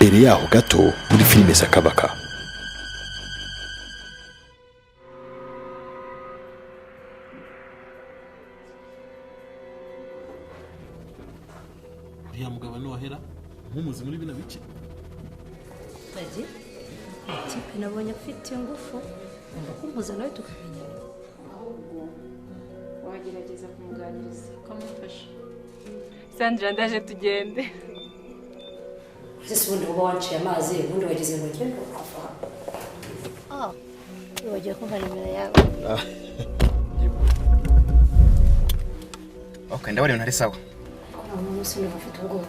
mbere yaho gato muri filime Sakabaka. uriya mugabo ni wahera nk'umuzi muri bino bice. Baje tipe nabonye afite ingufu ngomba kumpuza nawe tukamenyana. Ahubwo wagerageza kumuganiriza ukamufasha. Sandra ndaje tugende. Ese ubundi uba wanciye amazi ubundi wageze ngo ngende afa. Wagiye kumva nimero yawe. Okay, ndabona ntari sawa. Umuntu usinde bafite ubwoba.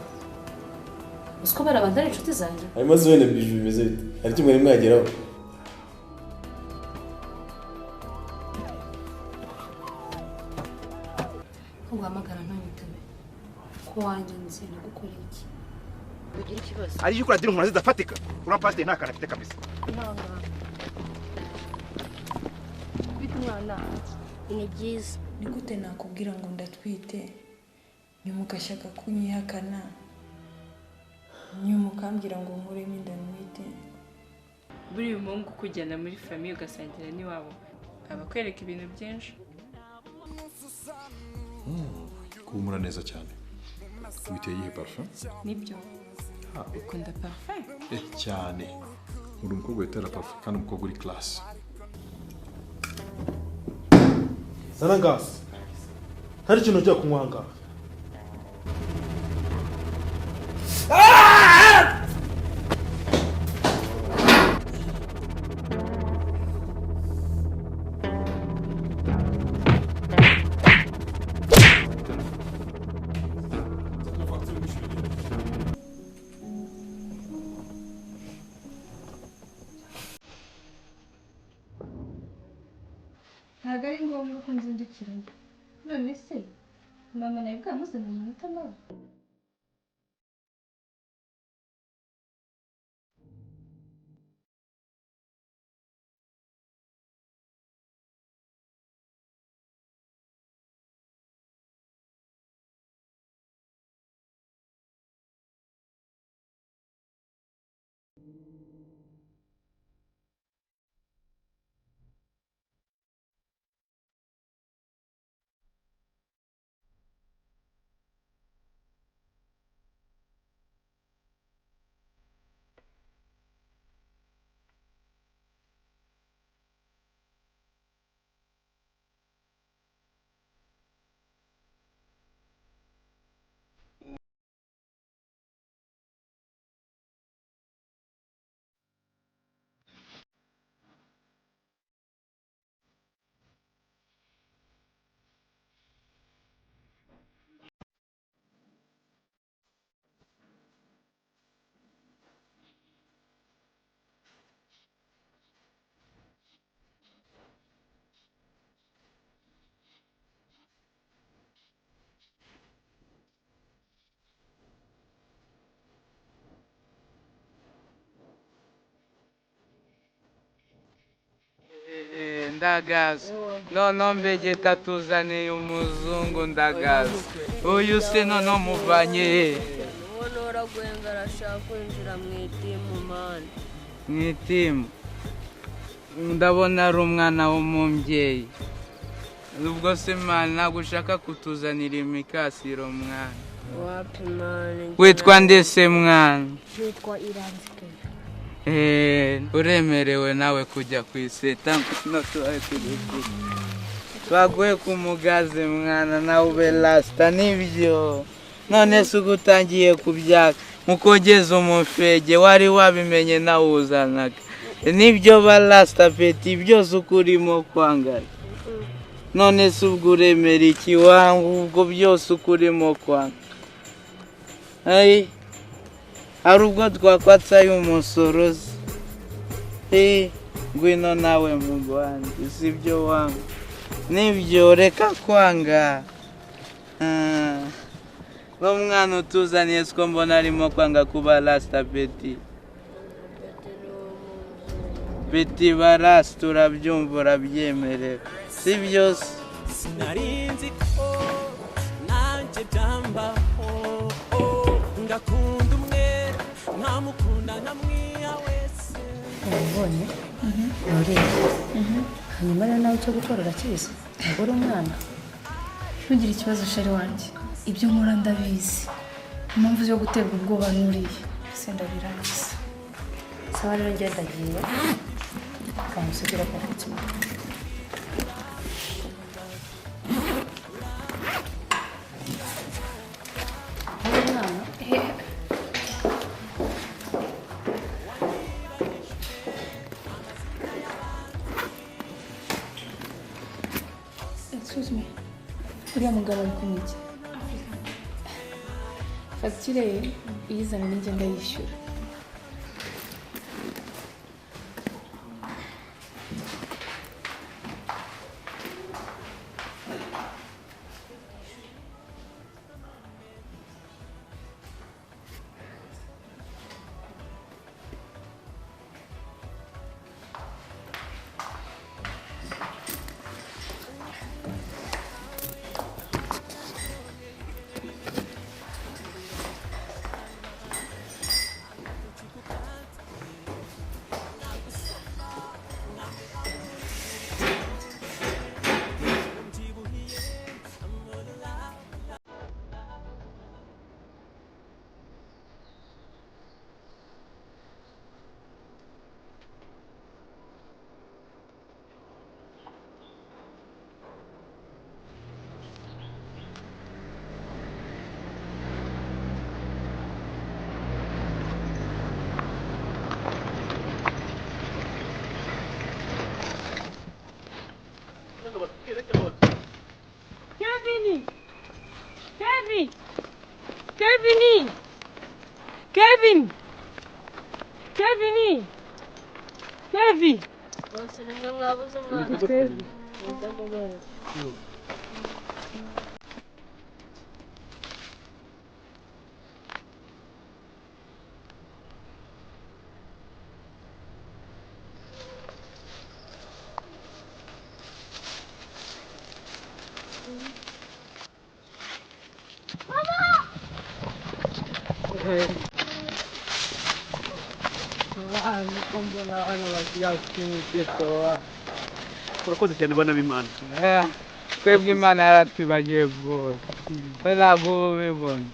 Usko barabanda ari inshuti zanjye. Harimo zone biju bimeze bite? Hari kimwe rimwe yageraho. Uhamagara ntanyitabe. Ko wanjye nzi gukora iki? Ugira ikibazo. Ari yuko radiro nkuraziza fatika. Ura pastor nta kana afite kabisa. Bitmwana. Ni byiza. Ni gute nakubwira ngo ndatwite? Nyuma ugashaka kunyihakana. Nyuma ukambwira ngo nkuremo inda nwite. Buri mungu kujyana muri famille ugasangira n'iwabo abakwereka ibintu byinshi. Kumura neza cyane. Witeye iyi parfum? Nibyo. Ukunda parfum? Cyane. Uri umukobwa witera parfum kandi umukobwa uri class. Zana gas. Hari ikintu cyo kunywanga. Ntabwo ari ngombwa ko nzindukirana. None se mama nawe bwamuzana umunota nawe. Ndagaza none mbegeta tuzaniye umuzungu ndagaza uyu se none muvanye none uragwenga arashaka kwinjira mu itimu mani mu itimu ndabona ari umwana w'umubyeyi ubwo se mani ntabwo ushaka kutuzanira imikasiro mwana wapi mani witwa ndese mwana witwa Iranzike uremerewe nawe kujya ku iseta no twaguye ku mugaze mwana nawe ube lasita nibyo none se ugutangiye kubyaka mukogeza umufege wari wabimenye nawe uzanaga nibyo ba lasita peti byose ukurimo kwangara none se ubwo uremera iki wangu ubwo byose ukurimo kwanga hari ubwo twakwatsayo umusoro ngwino nawe mu Rwanda si byo wangu nibyo reka kwanga n'umwana utuzaniye siko mbona arimo kwanga kuba lasita beti beti barasi turabyumva urabyemerera si byose sinarinzi ko nanjye byambaho ngakunda umwe nta namukunda nkamwiha wese wabibonye ntureba hanyuma rero nawe icyo gukora urakizi ntabwo uri umwana ntugire ikibazo sheri wanjye ibyo nkora ndabizi impamvu zo guterwa ubwoba n'uriye ese ndabirangiza sawa rero ngenda agiye kamusigira kwa Fatima Excuse me. Uriya mugabo ari kumiki. Fagitire ye uyizana n'ijye ndayishyura. Kevin! Bose nimwe mwabuze umwana. Kevin. urakoze cyane bana b'Imana. Twebwe Imana yaratwibagiye rwose ntabwo ubibona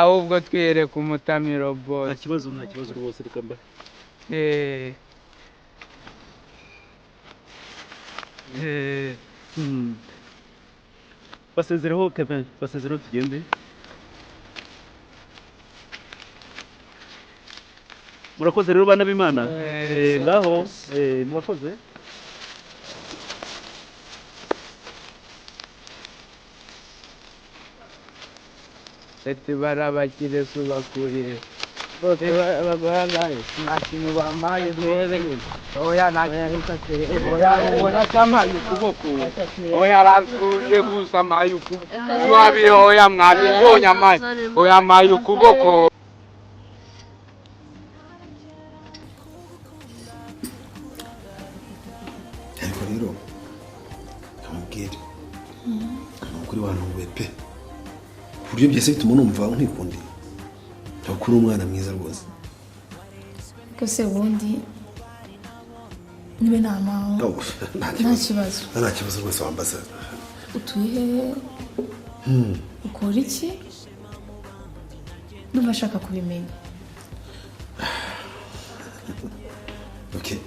ahubwo twiyereka umutamiro bose. Nta kibazo rwose reka mba. Basezereho Kevin, basezereho tugende. Murakoze rero bana b'Imana. Ngaho murakoze. Ati barabakire subakuriye bose bagwanaye nakintu bamaye duhereye oya nakintu oya ubona kamaye ukuboko oya arantuje gusa maye ukuboko mwabi oya mwabibonye amaye oya maye ukuboko. ariko rero kamubwire kuri wantunguye pe buryo byese bituma numva nkikundi ntabwo uri umwana mwiza rwose kose ubundi nibe nama nta kibazo rwose wambaza utuye ukora iki ndumva ashaka kubimenya. okay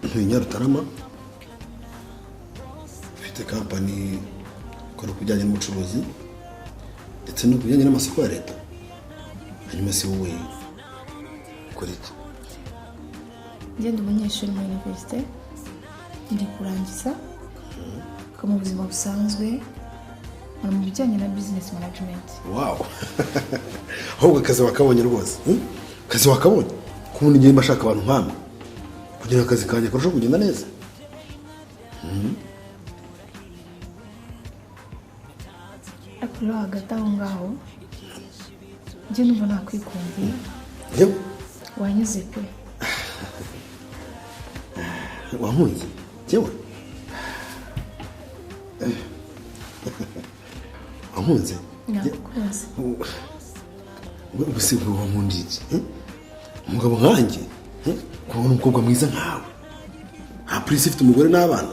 ntuye Nyarutarama ufite kampani ikora kubijyanye n'ubucuruzi ndetse no kubijyanye n'amasoko ya leta hanyuma si wowe ukora iki? Ngenda umunyeshuri muri universite ndi kurangiza ko mu buzima busanzwe mu bijyanye na business management. Wow ahubwo akazi wakabonye rwose akazi wakabonye kubundi ngiye mbashaka abantu nk'amwe kugira akazi kanje karushaho kugenda neza. Akora hagati aho ngaho njye numva nakwikundiye yewe wanyuze pe wankunze yewe wankunze nakunze ubuse ngo wankundije umugabo nkanjye kubona umukobwa mwiza nkawe nta prince ifite umugore n'abana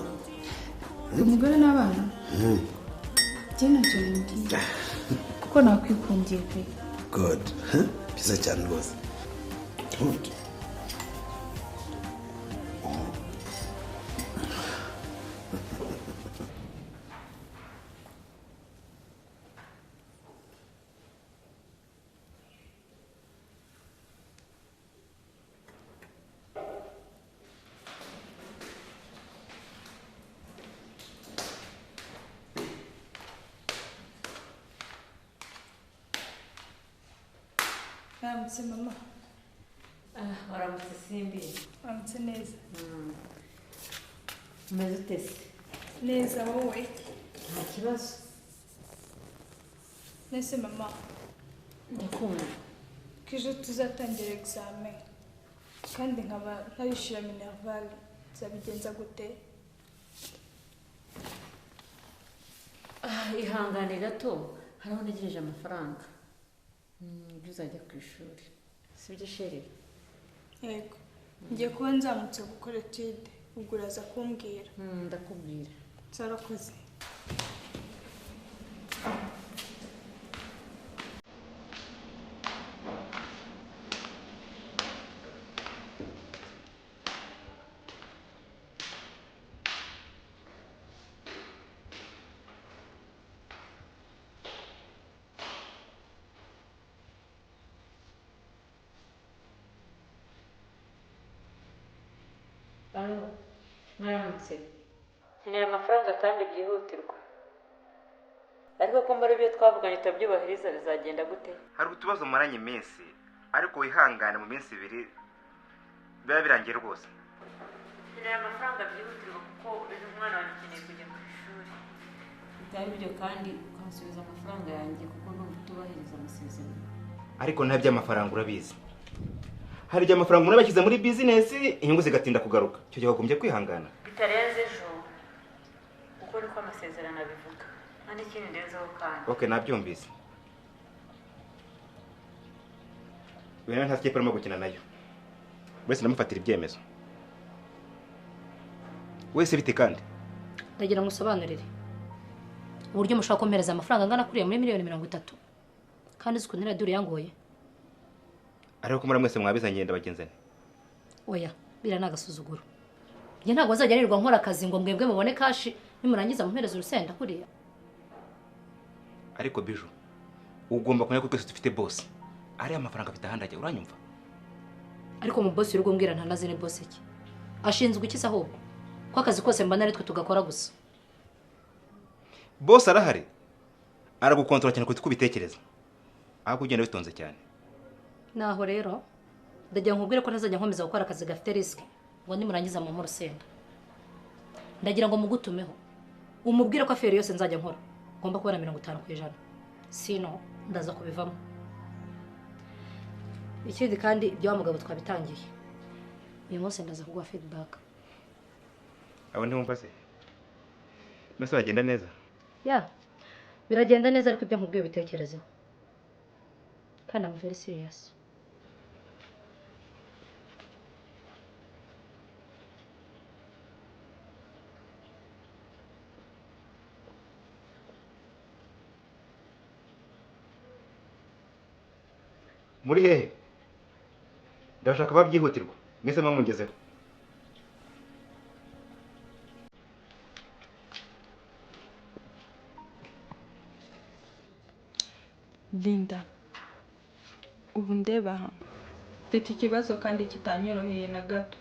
umugore n'abana njye nabyo bimbwiye kuko nakwikundiye pe god byiza cyane rwose good Waramutse mama. Waramutse Simbi. Waramutse neza. Umeze ute se? Neza wowe. Nta kibazo. Nese mama. Ndakunda. Kije tuzatangira examen. Kandi nkaba ntarishira minerval. Zabigenza gute? Ihangane gato. Haraho ntegereje amafaranga. Uzajya ku ishuri sibyo sheri yego ngiye kuba nzamutse gukora etude ubwo uraza kumbwira ndakubwira zarakoze mwaramutse nkeneye amafaranga kandi byihutirwa ariko ko mbere ibyo twavuganye utabyubahiriza bizagenda gute hari utubazo maranye iminsi ariko wihangane mu minsi 2 biba birangiye rwose nkeneye amafaranga byihutirwa kuko uyu mwana wanjye akeneye kujya ku ishuri bitari ibyo kandi ukasubiza amafaranga yanjye kuko numva utubahiriza amasezerano ariko nta by'amafaranga urabizi hari igihe amafaranga umuntu abashyize muri business inyungu zigatinda kugaruka icyo gihe wagombye kwihangana bitarenze ejo kuko niko amasezerano abivuga nta n'ikindi ndenzeho kandi okay nabyumvise wena nta kipe arimo gukina nayo wese namufatira ibyemezo wese bite kandi ndagira ngo usobanurire uburyo mushaka kumpereza amafaranga angana kuriya muri miliyoni 30 kandi uzi ukuntu dure yangoye ariko kumara mwese mwabizanye ndabagenzane oya bira nagasuzuguro njye ntabwo azajya nirirwa nkora akazi ngo mwebwe mubone kashi nimurangiza mumpereza urusenda kuriya ariko biju ugomba kumenya ko twese dufite boss ari amafaranga afite ahandi ajya uranyumva ariko mu boss y'urugo mbwira ntanazi ni boss iki ashinzwe iki se ahubwo ko akazi kose mbana ari twe tugakora gusa boss arahari aragukontrola cyane kuko ubitekereza ahubwo ugenda bitonze cyane naho rero ndagira nkubwire ko ntazajya nkomeza gukora akazi gafite risk ngo nimurangiza mu rusenda ndagira ngo mugutumeho umubwire ko afere yose nzajya nkora ngomba kubona 50% sino ndaza kubivamo ikindi kandi ibyo mugabo twabitangiye uyu munsi ndaza kuguha feedback abo ntumva se nase bagenda neza biragenda neza ariko ibyo nkubwiye bitekerezeho kandi I'm very serious muri hehe ndashaka babyihutirwa mwese mwamungezeho Linda ubu ndeba mfite ikibazo kandi kitanyoroheye na gato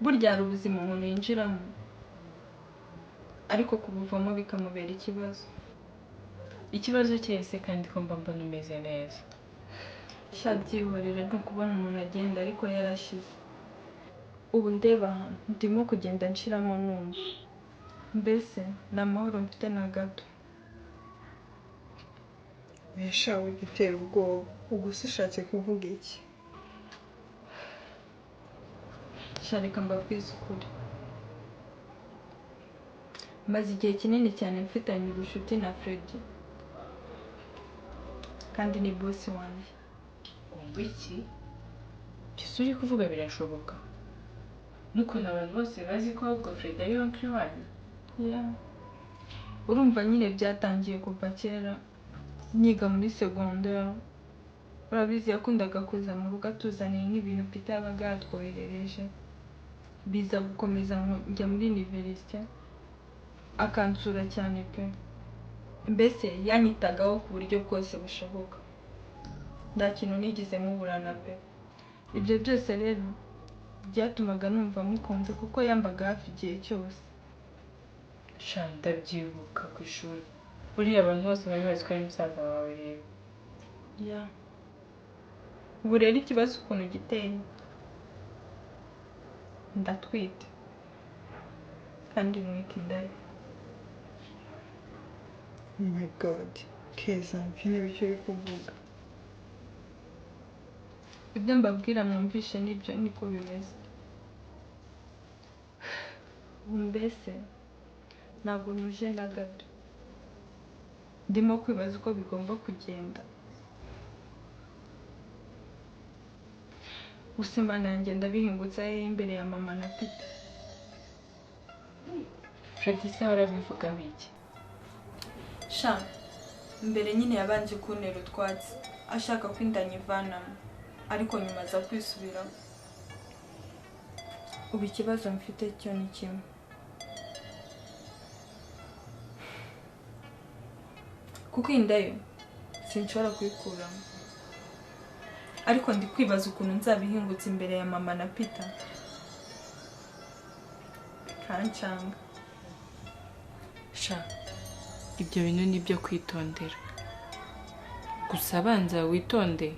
burya hari ubuzima umuntu yinjiramo ariko kubuvamo bikamubera ikibazo cyese kandi ko mba mbona umeze neza shabyihorera no kubona umuntu agenda ariko yarashize ubu ndeba ndimo kugenda nshiramo numva mbese nta mahoro mfite na gato Meshawe gitera ubwoba ugusa ushatse kuvuga iki sharika mbabwiza ukuri maze igihe kinini cyane mfitanye ubucuti na Freddy kandi ni bosi wanjye. Wumva iki? Byose uri kuvuga birashoboka. N'ukuntu abantu bose bazi ko Godfrey ari uncle wanyu. Yeah. Urumva nyine byatangiye kuva kera niga muri secondaire. Urabizi yakundaga kuza mu rugo atuzaniye nk'ibintu Peter yabaga yatwoherereje. Biza gukomeza njya muri université akansura cyane pe. Mbese yanyitagaho ku buryo bwose bushoboka. Nta kintu nigeze muburana pe. Ibyo byose rero byatumaga numva mukunze kuko yambaga hafi igihe cyose. Ndabyibuka ku ishuri. Buriya abantu bose bari bazi ko ari musaza wawe rero. Yeah. Ubu rero ikibazo ukuntu giteye. Ndatwite. Kandi mwite indayi. Oh my god. Keza, mfite ibyo uri kuvuga. Ibyo mbabwira mwumvishe nibyo niko bimeze. Mbese ntabwo nuje na gato. Ndimo kwibaza uko bigomba kugenda. Usima nanjye ndabihingutse imbere ya mama na Peter. Freddy se warabivuga biki? Sha, mbere nyine yabanje kuntera utwatsi ashaka ko inda nyivanamo, ariko nyuma aza kwisubiraho. Ubu ikibazo mfite cyo ni kimwe. Kuko inda yo sinshobora kuyikuramo, ariko ndi kwibaza ukuntu nzabihingutse imbere ya mama na Peter. Kancanga. Sha, ibyo bintu ni byo kwitondera. Gusa banza witonde,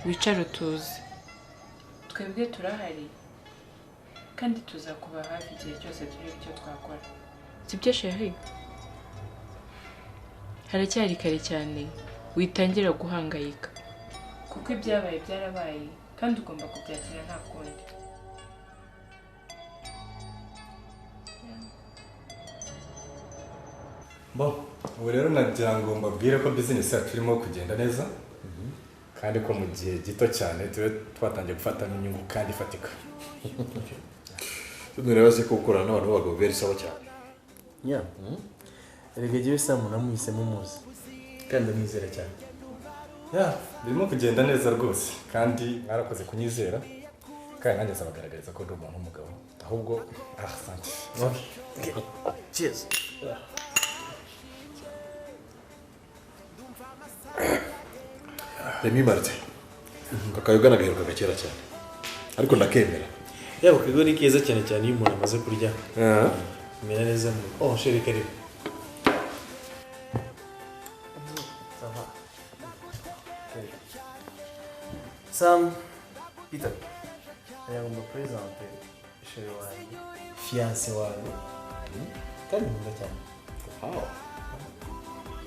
wicare utuze. Twebwe turahari kandi tuzakuba hafi igihe cyose turi icyo twakora. Sibyo Sheri? Haracyari kare cyane, witangira guhangayika. Kuko ibyabaye byarabaye kandi ugomba kubyakira nta kundi. Bon, ubu rero nagira ngo mbabwire ko business yacu irimo kugenda neza kandi ko mu gihe gito cyane tube twatangiye gufatamo inyungu kandi ifatika. Tunureba se ko gukorana n'abantu b'abagabo beri sawa cyane. Yeah. Erega giwe Sam namuhisemo muzi. Kandi ndamwizera cyane. Yeah, birimo kugenda neza rwose kandi mwarakoze kunyizera. Kandi nanjye zabagaragariza ko ndi umuntu w'umugabo. Ahubwo asante. Okay. Cheers. Demi Martin. Kakayoga nagaheruka kera cyane. Ariko ndakemera. Yabo kigo ni keza cyane cyane iyo umuntu amaze kurya. Mera neza mu. Oh, Sheri karibu. Sam, Peter. Ayagomba presente Sheri wanjye. Fiancé wawe. Kandi nkunda cyane. Wow.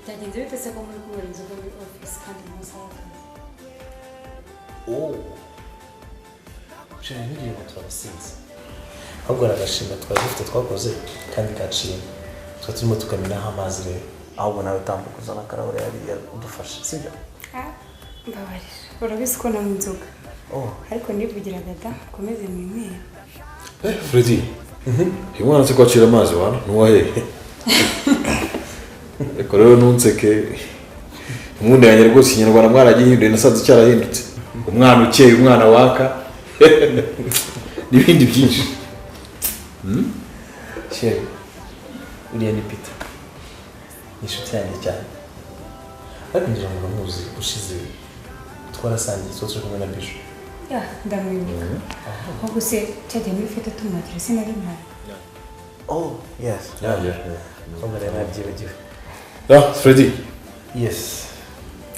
Byagenze bite se ko muri kubera inzoga muri office kandi musaza? Oh. Sheri ngiye ngo twabasinze. Ahubwo aragashima twari dufite twakoze kandi gaciyemo. Twa turimo tukaminaho amazi rero. Ahubwo nawe utambuka uzana karahure yari udufashe, sibyo? Mbabarira. Urabizi ko na inzoga. Oh. Ariko nivugiraga da komeze mwimwera. Freddy. Imwana se kwacira amazi wana nuwahe. Eko rero nunseke. Umuntu yanye rwose ikinyarwanda mwaragihinduye nasanze cyarahindutse. Umwana ukeye, umwana waka. Nibindi byinshi. Sheri. Uriya ni Peter. Nishuti yanjye cyane. Ariko ngira ngo muzi ushize twarasangiye twose kumwe na Bisho. Ya, ndamwibuka. Ahubwo se cyagiye muri fete tumwagira sinari mpari. Oh, yes. Yeah. Ahubwo rero nabyibagiwe. Freddy. Yes.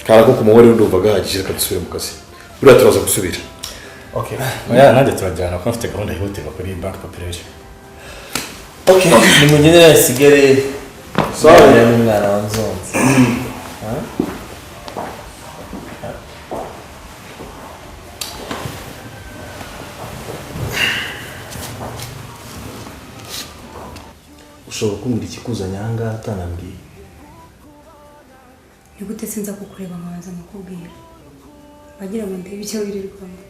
Karako kumubare ndumva gahagije reka dusubire mu kazi. Buriya turaza gusubira. Okay. Oya nanjye turajyana ko mfite gahunda yihutirwa kuri bank population. Okay. Nimugenera isigare. Sorry n'umwana wanzonze. Ushobora kumbwira ikikuzanye aha ngaha atanambwiye? ni gute sinza kukureba nkabanza nkakubwira wagira ngo ndebe icyo wirirwamo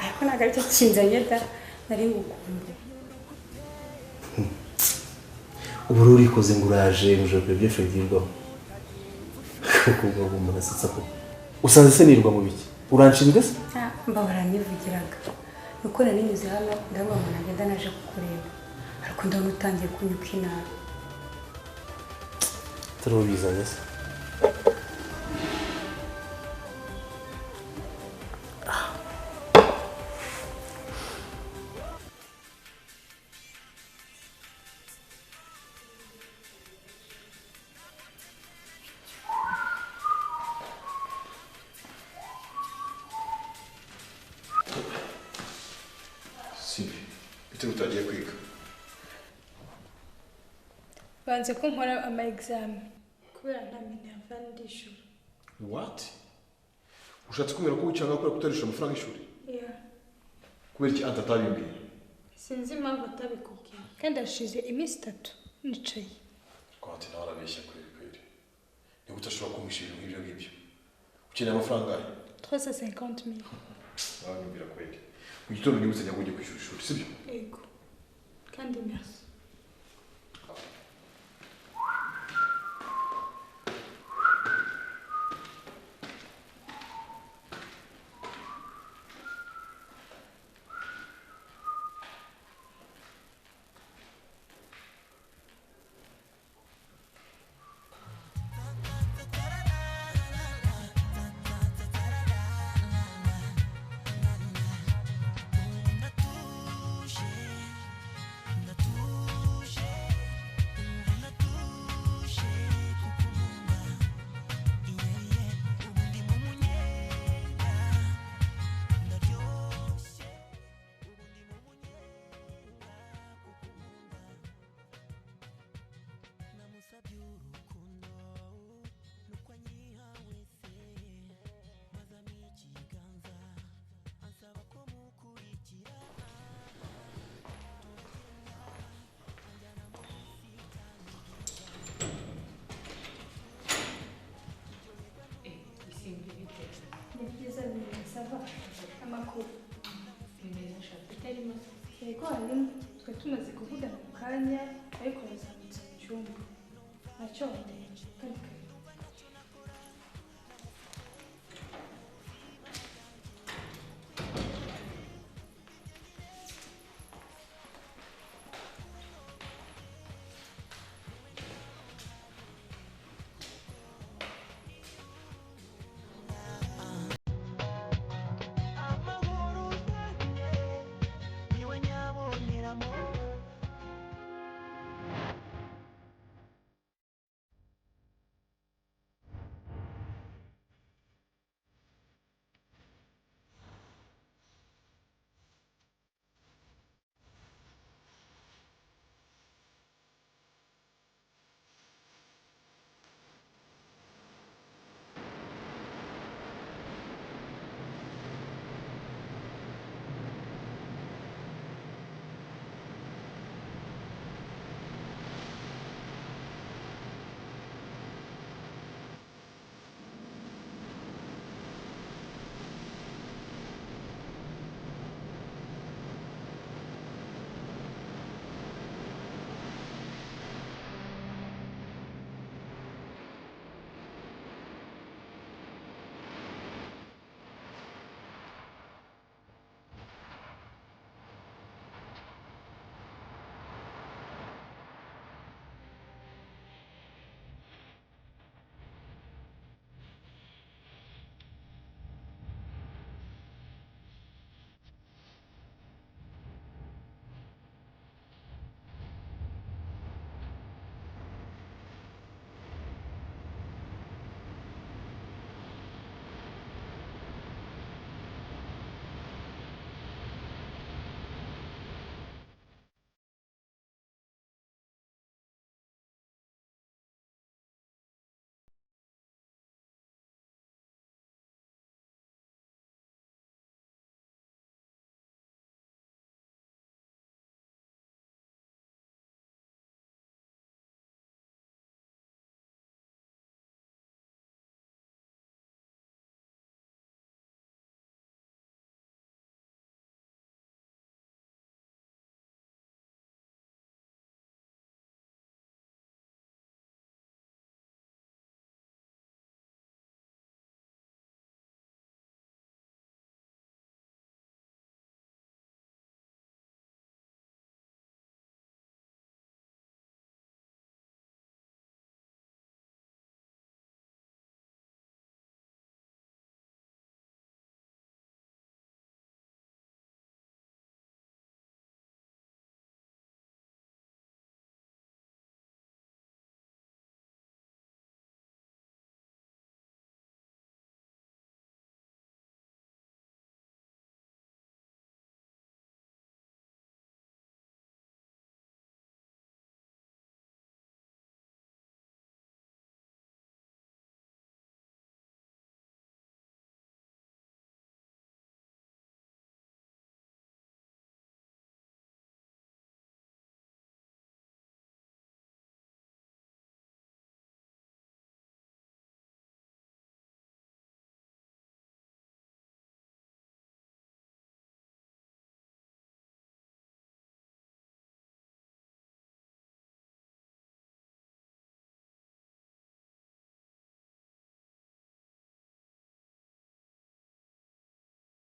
ariko ntabwo aricyo kinzanye da nari ngukumbuye ubu rero urikoze ngo uraje uje kureba ibyo Fred yirwaho kuko umuntu asetsa ko usanze se nirwa mu biki uranshinzwe se mbahora nivugiraga nuko nari nyuze hano ndabona umuntu agenda naje kukureba ariko ndabona utangiye kunyuka inabi turabizanye se utagiye kwiga banze ko nkora ama exam kubera nta minerva ndishura. What? Ushatse kumera ko ucyanga kubera kutarisha amafaranga y'ishuri? Yeah. Kubera iki anta atabimbwiye? Sinzi impamvu atabikubwiye kandi ashize iminsi 3 nicaye. Konti nawe arabeshya kweli. Ni utashobora kumisha ibintu nk'ibyo ngibyo. Ukeneye amafaranga ahe? 350,000. Wabibwira kweli. Mu gitondo nibutse njya kujya kwishyura ishuri, sibyo? Yego. Kandi merci. tumaze kuvugana mu kanya ariko yazamutse mu cyumba ntacyo wamenya kandi